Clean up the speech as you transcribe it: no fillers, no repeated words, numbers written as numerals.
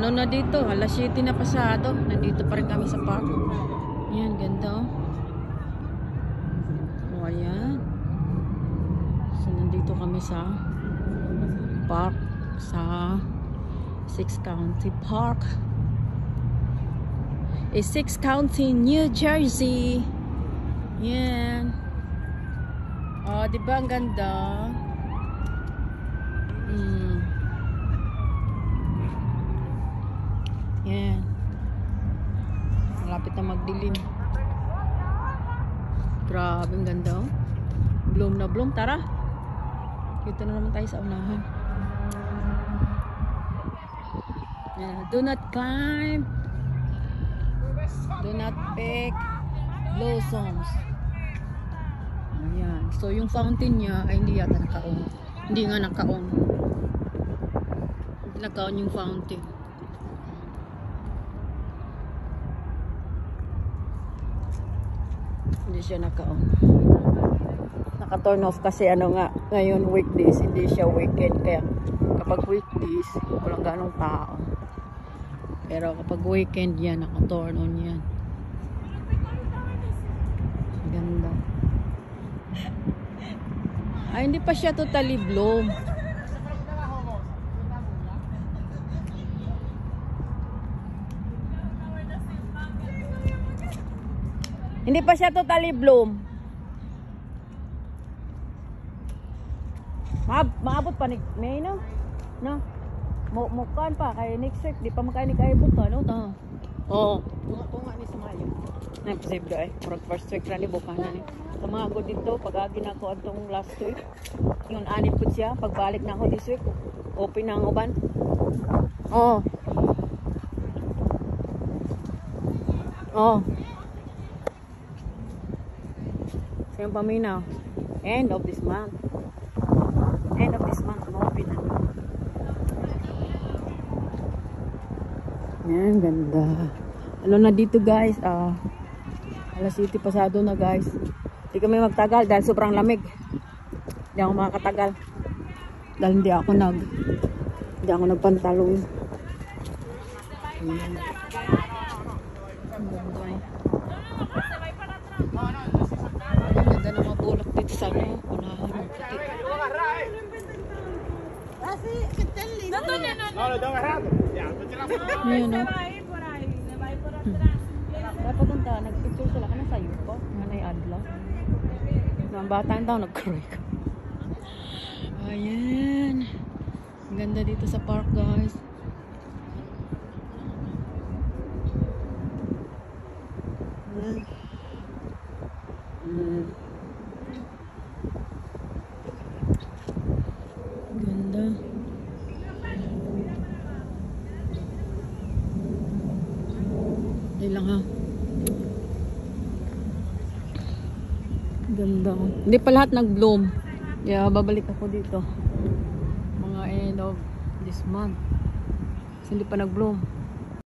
Ano na dito? Alas 7 na pasado. Nandito pa rin kami sa park. Yan, ganda oh. O, ayan. So, nandito kami sa park. Sa 6 County Park. 6 County, New Jersey. Yan. Oh, diba ang ganda? Yan. Malapit na magdilim. Grabe, ang ganda oh. Bloom na bloom. Tara. Dito na naman tayo sa unahan. Yeah. Do not climb. Do not pick blossoms. Ayan. So yung fountain niya ay hindi yata naka-on. Hindi nga naka-on. Hindi naka-on yung fountain. Hindi siya naka-on. Naka-turn off kasi ano nga, ngayon weekdays, hindi siya weekend. Kaya kapag weekdays, walang ganong tao. Pero kapag weekend yan, naka-turn on yan. Ganda. Ay, hindi pa siya totally bloom. Hindi pa siya totally bloom. Maabot pa ni May, no? No? Mukan pa kay next week di pa makain kay buka no ta. Oh, tunga ni Sumayo. Nay posible ay first week ra ni buka na ni. Sa mga go dito pag-agi na ko atong last week. Yung anit pud siya pagbalik na ako this week. Open na ang uban. Oh. Oh. Sayang paminaw. End of this month. End of this month open na. Yan, ganda. Ano na dito guys? Alas 7 pasado na guys. Hindi kami magtagal dahil sobrang lamig. Hindi ako makakatagal. Dahil hindi ako nagpantalon. Yan. Ganda na mabulok dito sa ano. Unahan ng puti. Ayan o. Dapat punta, nagpicture sila ka na sa'yo po. Manay adla. Mga bata ang tao nag-cry ka. Ayan. Ang ganda dito sa park guys. Ganda. Hindi lang ha. Ganda. Hindi pa lahat nag-bloom. Kaya babalik ako dito. Mga end of this month. Kasi hindi pa nag-bloom.